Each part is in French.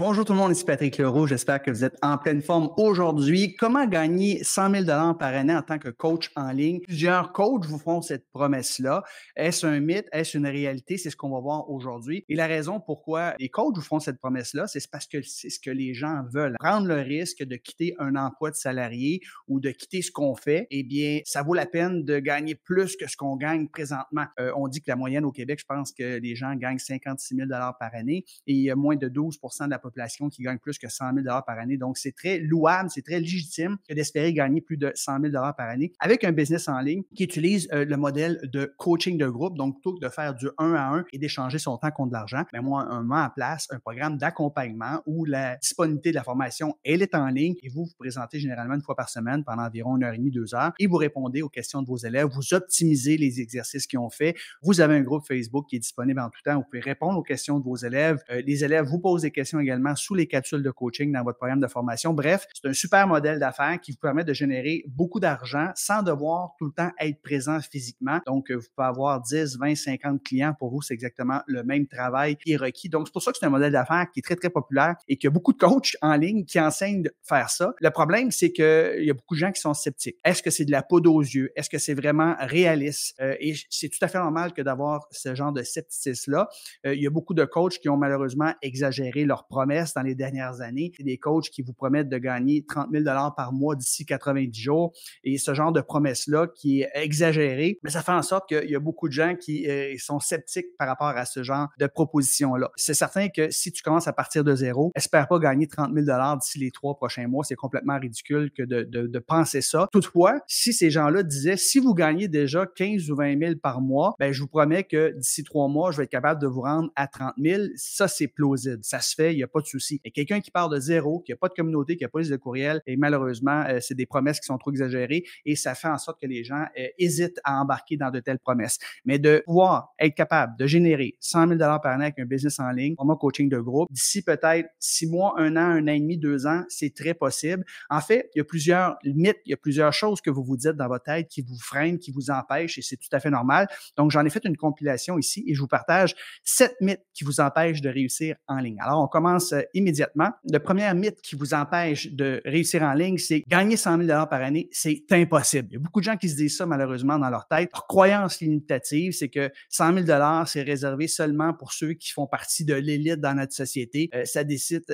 Bonjour tout le monde, ici Patrick Leroux. J'espère que vous êtes en pleine forme aujourd'hui. Comment gagner 100 000 par année en tant que coach en ligne? Plusieurs coachs vous font cette promesse-là. Est-ce un mythe? Est-ce une réalité? C'est ce qu'on va voir aujourd'hui. Et la raison pourquoi les coachs vous font cette promesse-là, c'est parce que c'est ce que les gens veulent. Prendre le risque de quitter un emploi de salarié ou de quitter ce qu'on fait, eh bien, ça vaut la peine de gagner plus que ce qu'on gagne présentement. On dit que la moyenne au Québec, je pense que les gens gagnent 56 000 par année et il y a moins de 12 de la population qui gagne plus que 100 000 par année. Donc, c'est très louable, c'est très légitime que d'espérer gagner plus de 100 000 par année avec un business en ligne qui utilise le modèle de coaching de groupe. Donc, plutôt que de faire du 1 à 1 et d'échanger son temps contre de l'argent, mais moi, on met en place un programme d'accompagnement où la disponibilité de la formation, elle est en ligne et vous présentez généralement une fois par semaine pendant environ 1h30, 2 heures et vous répondez aux questions de vos élèves, vous optimisez les exercices qu'ils ont fait. Vous avez un groupe Facebook qui est disponible en tout temps. Vous pouvez répondre aux questions de vos élèves. Les élèves vous posent des questions également sous les capsules de coaching dans votre programme de formation. Bref, c'est un super modèle d'affaires qui vous permet de générer beaucoup d'argent sans devoir tout le temps être présent physiquement. Donc, vous pouvez avoir 10, 20, 50 clients. Pour vous, c'est exactement le même travail qui est requis. Donc, c'est pour ça que c'est un modèle d'affaires qui est très, très populaire et qu'il y a beaucoup de coachs en ligne qui enseignent de faire ça. Le problème, c'est qu'il y a beaucoup de gens qui sont sceptiques. Est-ce que c'est de la poudre aux yeux? Est-ce que c'est vraiment réaliste? Et c'est tout à fait normal que d'avoir ce genre de scepticisme-là. Il y a beaucoup de coachs qui ont malheureusement exagéré leurs promesses dans les dernières années. C'est des coachs qui vous promettent de gagner 30 000 par mois d'ici 90 jours. Et ce genre de promesse-là qui est exagéré, mais ça fait en sorte qu'il y a beaucoup de gens qui sont sceptiques par rapport à ce genre de proposition-là. C'est certain que si tu commences à partir de zéro, espère pas gagner 30 000 d'ici les 3 prochains mois. C'est complètement ridicule que de penser ça. Toutefois, si ces gens-là disaient, si vous gagnez déjà 15 ou 20 000 par mois, ben, je vous promets que d'ici 3 mois, je vais être capable de vous rendre à 30 000. Ça, c'est plausible. Ça se fait, il n'y a pas de souci. Et quelqu'un qui part de zéro, qui n'a pas de communauté, qui n'a pas de liste de courriel, et malheureusement, c'est des promesses qui sont trop exagérées et ça fait en sorte que les gens hésitent à embarquer dans de telles promesses. Mais de pouvoir être capable de générer 100 000 par année avec un business en ligne, format coaching de groupe, d'ici peut-être 6 mois, 1 an et demi, 2 ans, c'est très possible. En fait, il y a plusieurs mythes, il y a plusieurs choses que vous vous dites dans votre tête qui vous freinent, qui vous empêchent et c'est tout à fait normal. Donc, j'en ai fait une compilation ici et je vous partage 7 mythes qui vous empêchent de réussir en ligne. Alors, on commence immédiatement. Le premier mythe qui vous empêche de réussir en ligne, c'est gagner 100 000 par année, c'est impossible. Il y a beaucoup de gens qui se disent ça malheureusement dans leur tête. Leur croyance limitative, c'est que 100 000 c'est réservé seulement pour ceux qui font partie de l'élite dans notre société. Ça nécessite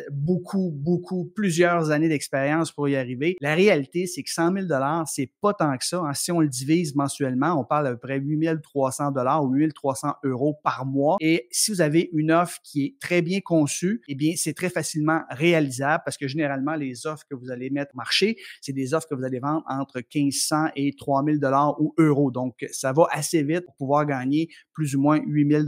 plusieurs années d'expérience pour y arriver. La réalité, c'est que 100 000 c'est pas tant que ça. Si on le divise mensuellement, on parle à peu près 8 300 ou 8 300 euros par mois. Et si vous avez une offre qui est très bien conçue, eh bien, c'est très facilement réalisable parce que généralement, les offres que vous allez mettre au marché, c'est des offres que vous allez vendre entre 1500 et 3000 ou euros. Donc, ça va assez vite pour pouvoir gagner plus ou moins 8000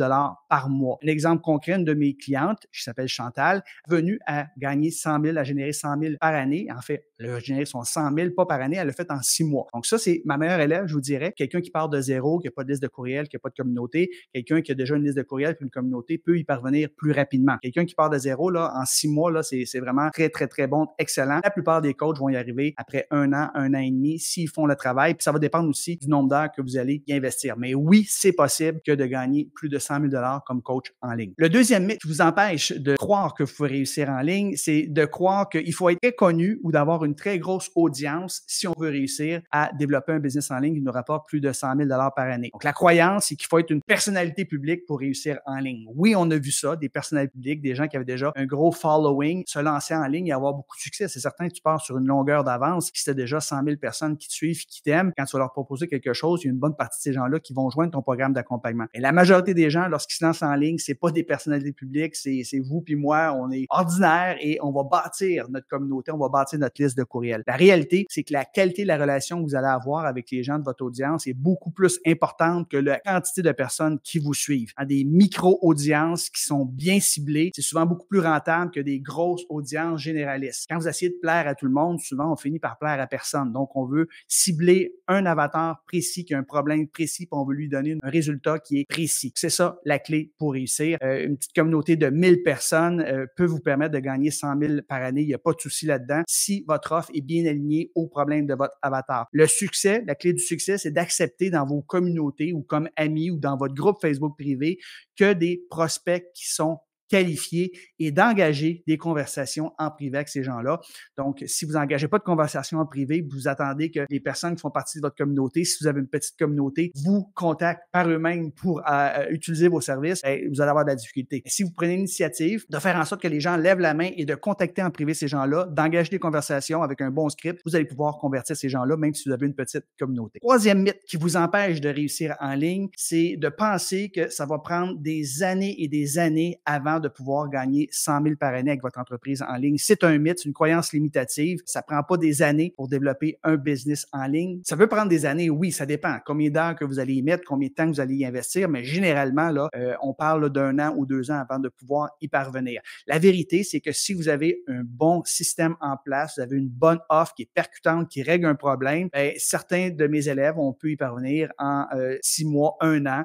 par mois. Un exemple concret, une de mes clientes, qui s'appelle Chantal, venue à gagner 100 000, à générer 100 000 par année. En fait, elle a généré son 100 000 pas par année, elle l'a fait en 6 mois. Donc, ça, c'est ma meilleure élève, je vous dirais. Quelqu'un qui part de zéro, qui n'a pas de liste de courriel, qui n'a pas de communauté, quelqu'un qui a déjà une liste de courriel et une communauté peut y parvenir plus rapidement. Quelqu'un qui part de zéro, là, en 6 mois, là, c'est vraiment très, très, très bon, excellent. La plupart des coachs vont y arriver après 1 an et demi, s'ils font le travail. Puis ça va dépendre aussi du nombre d'heures que vous allez y investir. Mais oui, c'est possible que de gagner plus de 100 000 comme coach en ligne. Le deuxième mythe qui vous empêche de croire que vous pouvez réussir en ligne, c'est de croire qu'il faut être très connu ou d'avoir une très grosse audience si on veut réussir à développer un business en ligne qui nous rapporte plus de 100 000 par année. Donc, la croyance, c'est qu'il faut être une personnalité publique pour réussir en ligne. Oui, on a vu ça, des personnalités publiques, des gens qui avaient déjà un gros following, se lancer en ligne et avoir beaucoup de succès. C'est certain que tu pars sur une longueur d'avance. Si tu as déjà 100 000 personnes qui te suivent, qui t'aiment, quand tu vas leur proposer quelque chose, il y a une bonne partie de ces gens-là qui vont joindre ton programme d'accompagnement. Et la majorité des gens, lorsqu'ils se lancent en ligne, c'est pas des personnalités publiques, c'est vous puis moi, on est ordinaire et on va bâtir notre communauté, on va bâtir notre liste de courriels. La réalité, c'est que la qualité de la relation que vous allez avoir avec les gens de votre audience est beaucoup plus importante que la quantité de personnes qui vous suivent. Des micro-audiences qui sont bien ciblées, c'est souvent beaucoup plus rentable que des grosses audiences généralistes. Quand vous essayez de plaire à tout le monde, souvent on finit par plaire à personne. Donc, on veut cibler un avatar précis qui a un problème précis, puis on veut lui donner un résultat qui est précis. C'est ça la clé pour réussir. Une petite communauté de 1000 personnes peut vous permettre de gagner 100 000 par année. Il n'y a pas de souci là-dedans si votre offre est bien alignée au problème de votre avatar. Le succès, la clé du succès, c'est d'accepter dans vos communautés ou comme amis ou dans votre groupe Facebook privé que des prospects qui sont qualifiés et d'engager des conversations en privé avec ces gens-là. Donc, si vous n'engagez pas de conversation en privé, vous attendez que les personnes qui font partie de votre communauté, si vous avez une petite communauté, vous contactent par eux-mêmes pour utiliser vos services, vous allez avoir de la difficulté. Si vous prenez l'initiative de faire en sorte que les gens lèvent la main et de contacter en privé ces gens-là, d'engager des conversations avec un bon script, vous allez pouvoir convertir ces gens-là, même si vous avez une petite communauté. Troisième mythe qui vous empêche de réussir en ligne, c'est de penser que ça va prendre des années et des années avant de pouvoir gagner 100 000 par année avec votre entreprise en ligne. C'est un mythe, c'est une croyance limitative. Ça prend pas des années pour développer un business en ligne. Ça peut prendre des années, oui, ça dépend. Combien d'heures que vous allez y mettre, combien de temps que vous allez y investir, mais généralement, là, on parle d'1 an ou 2 ans avant de pouvoir y parvenir. La vérité, c'est que si vous avez un bon système en place, vous avez une bonne offre qui est percutante, qui règle un problème, certains de mes élèves, on peut y parvenir en 6 mois, 1 an.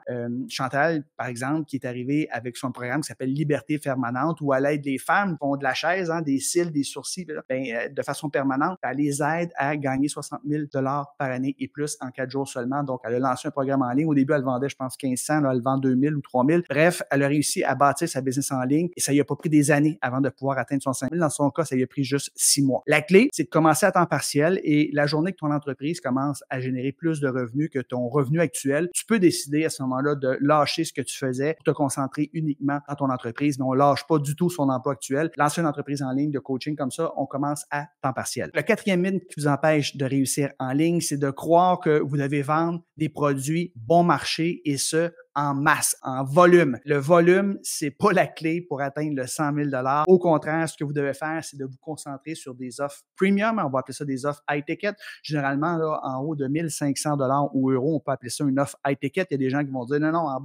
Chantal, par exemple, qui est arrivée avec son programme qui s'appelle Liberté permanente, où elle aide les femmes qui font de la chaise, des cils, des sourcils, de façon permanente. Elle les aide à gagner 60 000 par année et plus en 4 jours seulement. Donc, elle a lancé un programme en ligne. Au début, elle vendait, je pense, 1500. Là, elle vend 2000 ou 3000. Bref, elle a réussi à bâtir sa business en ligne et ça lui a pas pris des années avant de pouvoir atteindre son 5000. Dans son cas, ça lui a pris juste 6 mois. La clé, c'est de commencer à temps partiel et la journée que ton entreprise commence à générer plus de revenus que ton revenu actuel, tu peux décider à ce moment-là de lâcher ce que tu faisais pour te concentrer uniquement dans ton entreprise, mais on lâche pas du tout son emploi actuel. Lancer une entreprise en ligne de coaching comme ça, on commence à temps partiel. Le quatrième mythe qui vous empêche de réussir en ligne, c'est de croire que vous devez vendre des produits bon marché et ce, en masse, en volume. Le volume, c'est pas la clé pour atteindre le 100 000 $. Au contraire, ce que vous devez faire, c'est de vous concentrer sur des offres premium. On va appeler ça des offres high ticket. Généralement, là, en haut de 1 500 $ ou euros, on peut appeler ça une offre high ticket. Il y a des gens qui vont dire non, non, en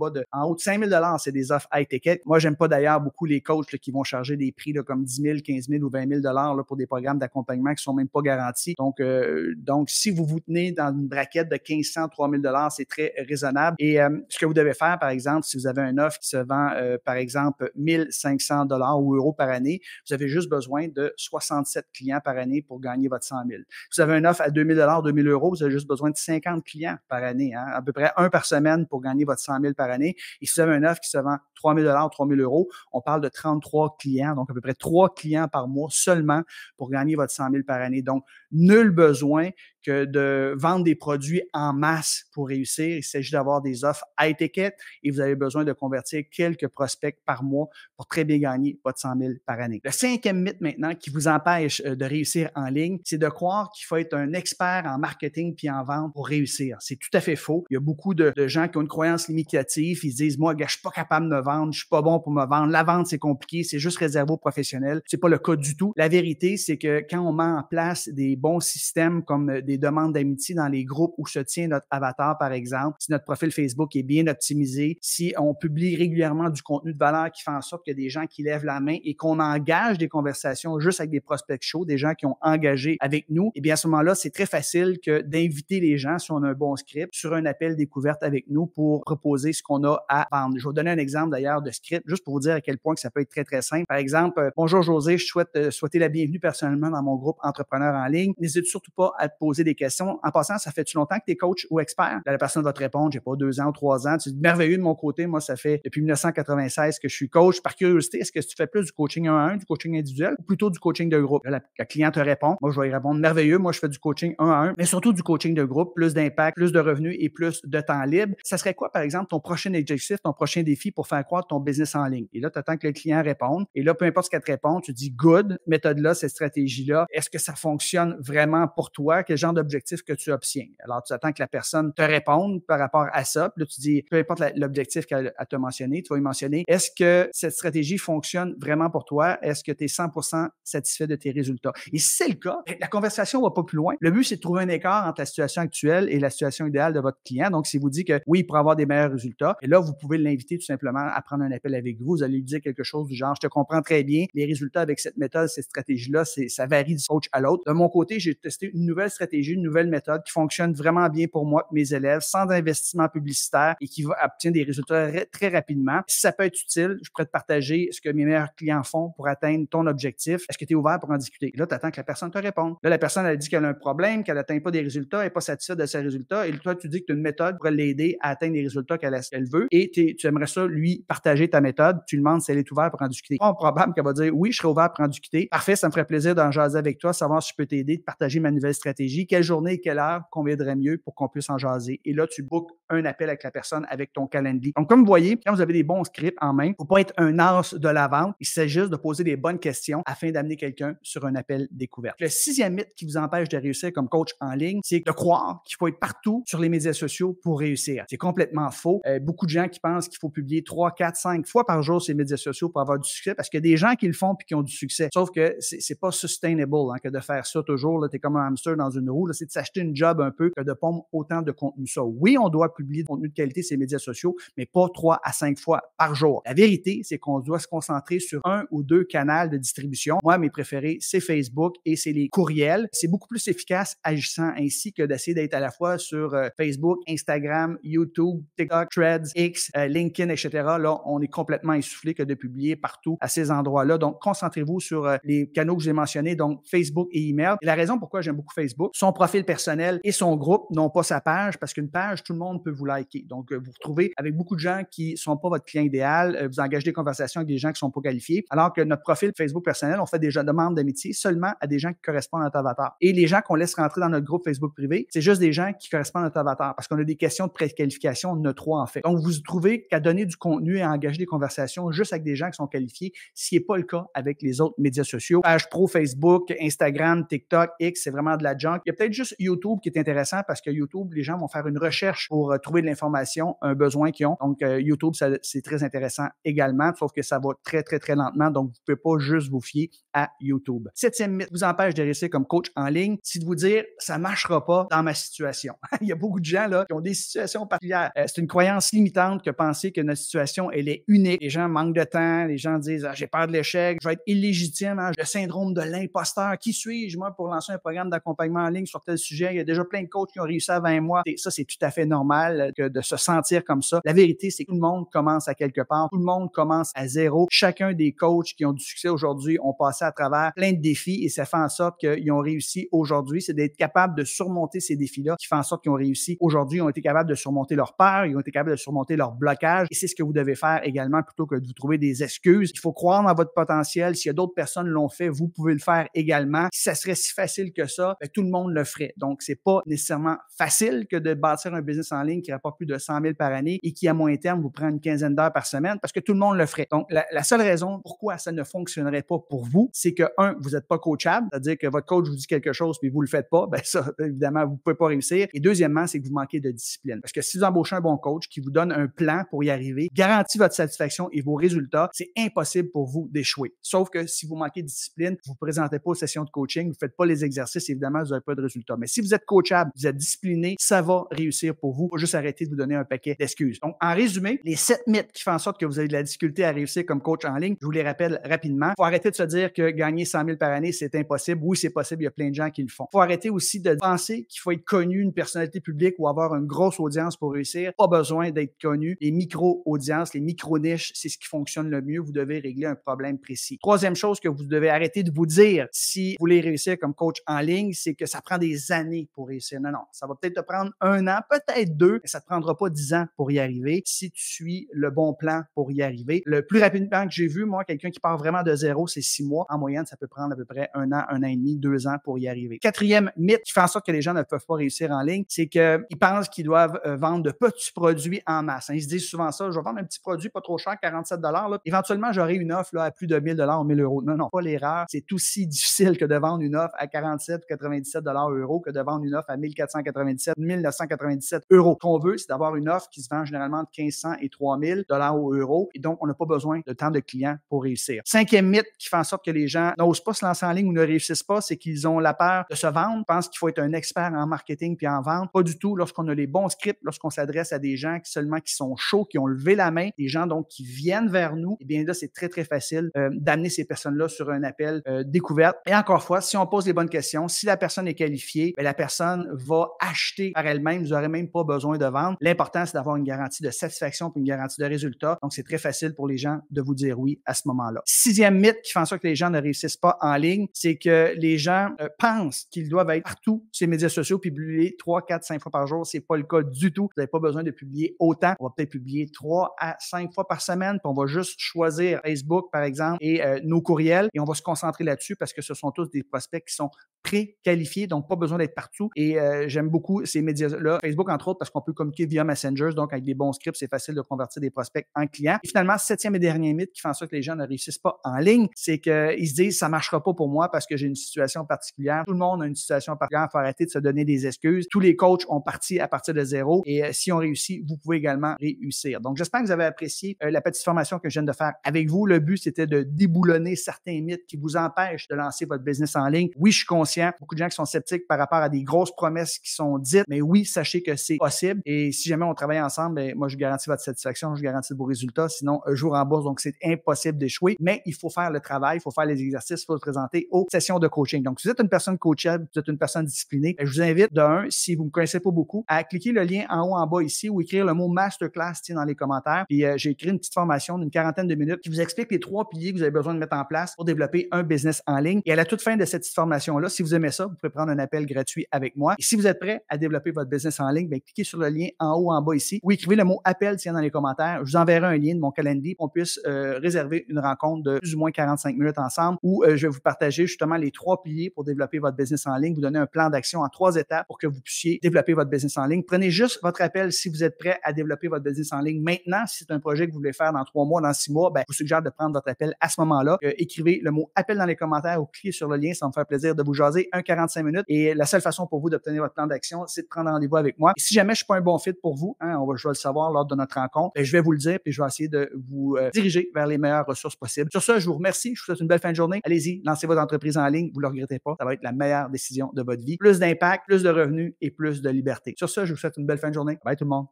haut de 5 000 $, c'est des offres high ticket. Moi, j'aime pas d'ailleurs beaucoup les coachs là, qui vont charger des prix là, comme 10 000, 15 000 ou 20 000 $ là, pour des programmes d'accompagnement qui sont même pas garantis. Donc, si vous vous tenez dans une braquette de 1500, 3 000 $, c'est très raisonnable. Et ce que vous devez faire, par exemple, si vous avez une offre qui se vend, par exemple, 1 500 $ ou euros par année, vous avez juste besoin de 67 clients par année pour gagner votre 100 000. Si vous avez une offre à 2 000 $, 2 000 euros, vous avez juste besoin de 50 clients par année, à peu près un par semaine pour gagner votre 100 000 par année. Et si vous avez une offre qui se vend 3 000 $, 3 000 euros, on parle de 33 clients, donc à peu près 3 clients par mois seulement pour gagner votre 100 000 par année. Donc, nul besoin que de vendre des produits en masse pour réussir. Il s'agit d'avoir des offres high ticket et vous avez besoin de convertir quelques prospects par mois pour très bien gagner votre 100 000 par année. Le cinquième mythe maintenant qui vous empêche de réussir en ligne, c'est de croire qu'il faut être un expert en marketing puis en vente pour réussir. C'est tout à fait faux. Il y a beaucoup de gens qui ont une croyance limitative. Ils se disent, moi, gars, je suis pas capable de me vendre, je suis pas bon pour me vendre. La vente, c'est compliqué, c'est juste réservé aux professionnels. C'est pas le cas du tout. La vérité, c'est que quand on met en place des bons systèmes comme des demandes d'amitié dans les groupes où se tient notre avatar, par exemple, si notre profil Facebook est bien optimisé, si on publie régulièrement du contenu de valeur qui fait en sorte qu'il y a des gens qui lèvent la main et qu'on engage des conversations juste avec des prospects chauds, des gens qui ont engagé avec nous, eh bien à ce moment-là, c'est très facile que d'inviter les gens, si on a un bon script, sur un appel découverte avec nous pour proposer ce qu'on a à vendre. Je vais vous donner un exemple d'ailleurs de script, juste pour vous dire à quel point que ça peut être très, très simple. Par exemple, bonjour José, je souhaite souhaiter la bienvenue personnellement dans mon groupe Entrepreneurs en ligne. N'hésite surtout pas à te poser des questions. En passant, ça fait-tu longtemps que tu es coach ou expert? Là, la personne va te répondre, j'ai pas 2 ans ou 3 ans. C'est merveilleux de mon côté. Moi, ça fait depuis 1996 que je suis coach. Par curiosité, est-ce que tu fais plus du coaching 1 à 1, du coaching individuel ou plutôt du coaching de groupe? Là, la cliente te répond. Moi, je vais y répondre merveilleux. Moi, je fais du coaching 1 à 1, mais surtout du coaching de groupe, plus d'impact, plus de revenus et plus de temps libre. Ça serait quoi, par exemple, ton prochain objectif, ton prochain défi pour faire croître ton business en ligne? Et là, tu attends que le client réponde. Et là, peu importe ce qu'elle te répond, tu dis good, méthode-là, cette stratégie-là. Est-ce que ça fonctionne vraiment pour toi? Quel genre d'objectif que tu obtiens? Alors, tu attends que la personne te réponde par rapport à ça. Puis là, tu dis, peu importe l'objectif qu'elle t'a mentionné, tu vas lui mentionner, est-ce que cette stratégie fonctionne vraiment pour toi? Est-ce que tu es 100% satisfait de tes résultats? Et si c'est le cas, la conversation va pas plus loin. Le but, c'est de trouver un écart entre la situation actuelle et la situation idéale de votre client. Donc, s'il vous dit que oui, il pourra avoir des meilleurs résultats, et là, vous pouvez l'inviter tout simplement à prendre un appel avec vous. Vous allez lui dire quelque chose du genre, je te comprends très bien, les résultats avec cette méthode, cette stratégie-là, ça varie du coach à l'autre. De mon côté, j'ai testé une nouvelle stratégie stratégie, une nouvelle méthode qui fonctionne vraiment bien pour moi et mes élèves, sans investissement publicitaire et qui va obtenir des résultats très rapidement. Si ça peut être utile, je pourrais te partager ce que mes meilleurs clients font pour atteindre ton objectif. Est-ce que tu es ouvert pour en discuter? Là, tu attends que la personne te réponde. Là, la personne, elle dit qu'elle a un problème, qu'elle n'atteint pas des résultats, elle n'est pas satisfaite de ses résultats. Et toi, tu dis que tu as une méthode pour l'aider à atteindre les résultats qu'elle veut. Et tu aimerais ça, lui, partager ta méthode. Tu lui demandes si elle est ouverte pour en discuter. Pas probable qu'elle va dire oui, je serai ouvert pour en discuter. Parfait, ça me ferait plaisir d'en jaser avec toi, savoir si je peux t'aider, de partager ma nouvelle stratégie. Quelle journée et quelle heure conviendrait mieux pour qu'on puisse en jaser. Et là, tu bookes un appel avec la personne avec ton calendrier. Donc, comme vous voyez, quand vous avez des bons scripts en main, il ne faut pas être un as de la vente. Il s'agit juste de poser des bonnes questions afin d'amener quelqu'un sur un appel découverte. Le 6e mythe qui vous empêche de réussir comme coach en ligne, c'est de croire qu'il faut être partout sur les médias sociaux pour réussir. C'est complètement faux. Beaucoup de gens qui pensent qu'il faut publier 3, 4, 5 fois par jour sur les médias sociaux pour avoir du succès parce qu'il y a des gens qui le font puis qui ont du succès. Sauf que c'est pas sustainable que de faire ça toujours. Tu es comme un hamster dans une roue. C'est de s'acheter une job un peu que de pondre autant de contenu. Ça, oui, on doit publier du contenu de qualité sur les médias sociaux, mais pas 3 à 5 fois par jour. La vérité, c'est qu'on doit se concentrer sur 1 ou 2 canaux de distribution. Moi, mes préférés, c'est Facebook et c'est les courriels. C'est beaucoup plus efficace agissant ainsi que d'essayer d'être à la fois sur Facebook, Instagram, YouTube, TikTok, Threads, X, LinkedIn, etc. Là, on est complètement essoufflé que de publier partout à ces endroits-là. Donc, concentrez-vous sur les canaux que j'ai mentionnés, donc Facebook et email. Et la raison pourquoi j'aime beaucoup Facebook, son profil personnel et son groupe, non pas sa page, parce qu'une page, tout le monde peut vous liker. Donc, vous vous retrouvez avec beaucoup de gens qui ne sont pas votre client idéal, vous engagez des conversations avec des gens qui ne sont pas qualifiés, alors que notre profil Facebook personnel, on fait des demandes d'amitié seulement à des gens qui correspondent à notre avatar. Et les gens qu'on laisse rentrer dans notre groupe Facebook privé, c'est juste des gens qui correspondent à notre avatar, parce qu'on a des questions de préqualification, on en a 3 en fait. Donc, vous vous trouvez qu'à donner du contenu et à engager des conversations juste avec des gens qui sont qualifiés, ce qui n'est pas le cas avec les autres médias sociaux. Page pro, Facebook, Instagram, TikTok, X, c'est vraiment de la junk. Il y a peut-être juste YouTube qui est intéressant parce que YouTube, les gens vont faire une recherche pour trouver de l'information, un besoin qu'ils ont. Donc, YouTube, c'est très intéressant également, sauf que ça va très lentement. Donc, vous ne pouvez pas juste vous fier à YouTube. 7e mythe vous empêche de réussir comme coach en ligne, c'est de vous dire ça ne marchera pas dans ma situation. Il y a beaucoup de gens là qui ont des situations particulières. C'est une croyance limitante que penser que notre situation, elle est unique. Les gens manquent de temps, les gens disent j'ai peur de l'échec, je vais être illégitime, le syndrome de l'imposteur. Qui suis-je, moi, pour lancer un programme d'accompagnement en ligne sur tel sujet? Il y a déjà plein de coachs qui ont réussi à 20 mois. Et ça, c'est tout à fait normal que de se sentir comme ça. La vérité, c'est que tout le monde commence à quelque part. Tout le monde commence à zéro. Chacun des coachs qui ont du succès aujourd'hui ont passé à travers plein de défis et ça fait en sorte qu'ils ont réussi aujourd'hui. C'est d'être capable de surmonter ces défis-là qui fait en sorte qu'ils ont réussi aujourd'hui. Ils ont été capables de surmonter leur peur. Ils ont été capables de surmonter leur blocage. Et c'est ce que vous devez faire également plutôt que de vous trouver des excuses. Il faut croire dans votre potentiel. S'il y a d'autres personnes qui l'ont fait, vous pouvez le faire également. Si ça serait si facile que ça, ben, tout le monde le ferait. Donc, c'est pas nécessairement facile que de bâtir un business en ligne qui rapporte plus de 100 000 par année et qui, à moyen terme, vous prend une quinzaine d'heures par semaine parce que tout le monde le ferait. Donc, la seule raison pourquoi ça ne fonctionnerait pas pour vous, c'est que, vous n'êtes pas coachable, c'est-à-dire que votre coach vous dit quelque chose puis vous le faites pas, ben ça, évidemment, vous pouvez pas réussir. Et deuxièmement, c'est que vous manquez de discipline. Parce que si vous embauchez un bon coach qui vous donne un plan pour y arriver, garantit votre satisfaction et vos résultats, c'est impossible pour vous d'échouer. Sauf que si vous manquez de discipline, vous ne vous présentez pas aux sessions de coaching, vous ne faites pas les exercices, évidemment, vous n'aurez pas de résultats. Mais si vous êtes coachable, vous êtes discipliné, ça va réussir pour vous. Il faut juste arrêter de vous donner un paquet d'excuses. Donc, en résumé, les 7 mythes qui font en sorte que vous avez de la difficulté à réussir comme coach en ligne, je vous les rappelle rapidement. Il faut arrêter de se dire que gagner 100 000 par année, c'est impossible. Oui, c'est possible. Il y a plein de gens qui le font. Il faut arrêter aussi de penser qu'il faut être connu, une personnalité publique ou avoir une grosse audience pour réussir. Pas besoin d'être connu. Les micro-audiences, les micro-niches, c'est ce qui fonctionne le mieux. Vous devez régler un problème précis. Troisième chose que vous devez arrêter de vous dire si vous voulez réussir comme coach en ligne, c'est que ça prend des années pour réussir. Non, ça va peut-être te prendre 1 an, peut-être 2, mais ça ne te prendra pas 10 ans pour y arriver si tu suis le bon plan pour y arriver. Le plus rapidement que j'ai vu, moi, quelqu'un qui part vraiment de zéro, c'est 6 mois. En moyenne, ça peut prendre à peu près 1 an, 1 an et demi, 2 ans pour y arriver. Quatrième mythe qui fait en sorte que les gens ne peuvent pas réussir en ligne, c'est qu'ils pensent qu'ils doivent vendre de petits produits en masse. Ils se disent souvent ça, je vais vendre un petit produit pas trop cher, 47 là. Éventuellement, j'aurai une offre là, à plus de 1 000 ou 1 000 euros. Non, pas l'erreur. C'est aussi difficile que de vendre une offre à 47 ou 97 euros que de vendre une offre à 1497, 1997 euros. Ce qu'on veut, c'est d'avoir une offre qui se vend généralement de 1500 et 3000 ou euros. Et donc, on n'a pas besoin de tant de clients pour réussir. 5e mythe qui fait en sorte que les gens n'osent pas se lancer en ligne ou ne réussissent pas, c'est qu'ils ont la peur de se vendre, pensent qu'il faut être un expert en marketing puis en vente. Pas du tout. Lorsqu'on a les bons scripts, lorsqu'on s'adresse à des gens qui sont chauds, qui ont levé la main, des gens donc qui viennent vers nous, eh bien là, c'est très facile d'amener ces personnes-là sur un appel découverte. Et encore une fois, si on pose les bonnes questions, si la personne est qualifiée, qualifiée, bien, la personne va acheter par elle-même. Vous n'aurez même pas besoin de vendre. L'important, c'est d'avoir une garantie de satisfaction et une garantie de résultat. Donc, c'est très facile pour les gens de vous dire oui à ce moment-là. Sixième mythe qui fait en sorte que les gens ne réussissent pas en ligne, c'est que les gens pensent qu'ils doivent être partout sur les médias sociaux, puis publier 3, 4, 5 fois par jour. C'est pas le cas du tout. Vous n'avez pas besoin de publier autant. On va peut-être publier 3 à 5 fois par semaine, puis on va juste choisir Facebook, par exemple, et nos courriels, et on va se concentrer là-dessus parce que ce sont tous des prospects qui sont pré-qualifiés, donc pas besoin d'être partout. Et j'aime beaucoup ces médias-là. Facebook, entre autres, parce qu'on peut communiquer via Messenger, donc avec des bons scripts, c'est facile de convertir des prospects en clients. Et finalement, septième et dernier mythe qui fait en sorte que les gens ne réussissent pas en ligne, c'est qu'ils se disent, ça ne marchera pas pour moi parce que j'ai une situation particulière. Tout le monde a une situation particulière. Il faut arrêter de se donner des excuses. Tous les coachs ont parti à partir de zéro et si on réussit, vous pouvez également réussir. Donc, j'espère que vous avez apprécié la petite formation que je viens de faire avec vous. Le but, c'était de déboulonner certains mythes qui vous empêchent de lancer votre business en ligne. Oui, je suis conscient. Beaucoup de gens qui sont sceptiques par rapport à des grosses promesses qui sont dites, mais oui, sachez que c'est possible. Et si jamais on travaille ensemble, bien, moi, je garantis votre satisfaction, je garantis vos résultats. Sinon, un jour en bourse, donc c'est impossible d'échouer. Mais il faut faire le travail, il faut faire les exercices, il faut se présenter aux sessions de coaching. Donc, si vous êtes une personne coachable, vous êtes une personne disciplinée, je vous invite, si vous ne me connaissez pas beaucoup, à cliquer le lien en haut, en bas ici ou écrire le mot masterclass dans les commentaires. Puis, j'ai écrit une petite formation d'une quarantaine de minutes qui vous explique les 3 piliers que vous avez besoin de mettre en place pour développer un business en ligne. Et à la toute fin de cette petite formation-là, si vous aimez ça, vous pouvez prendre un appel gratuit avec moi. Et si vous êtes prêt à développer votre business en ligne, bien, cliquez sur le lien en haut, en bas ici ou écrivez le mot appel dans les commentaires. Je vous enverrai un lien de mon calendrier pour qu'on puisse réserver une rencontre de plus ou moins 45 minutes ensemble où je vais vous partager justement les 3 piliers pour développer votre business en ligne, vous donner un plan d'action en 3 étapes pour que vous puissiez développer votre business en ligne. Prenez juste votre appel si vous êtes prêt à développer votre business en ligne maintenant. Si c'est un projet que vous voulez faire dans 3 mois, dans 6 mois, ben, je vous suggère de prendre votre appel à ce moment-là. Écrivez le mot appel dans les commentaires ou cliquez sur le lien. Ça va me faire plaisir de vous jaser 45 minutes. Et la seule façon pour vous d'obtenir votre plan d'action, c'est de prendre rendez-vous avec moi. Et si jamais je ne suis pas un bon fit pour vous, je vais le savoir lors de notre rencontre, je vais vous le dire puis je vais essayer de vous diriger vers les meilleures ressources possibles. Sur ce, je vous remercie. Je vous souhaite une belle fin de journée. Allez-y, lancez votre entreprise en ligne. Vous ne le regrettez pas. Ça va être la meilleure décision de votre vie. Plus d'impact, plus de revenus et plus de liberté. Sur ce, je vous souhaite une belle fin de journée. Bye tout le monde.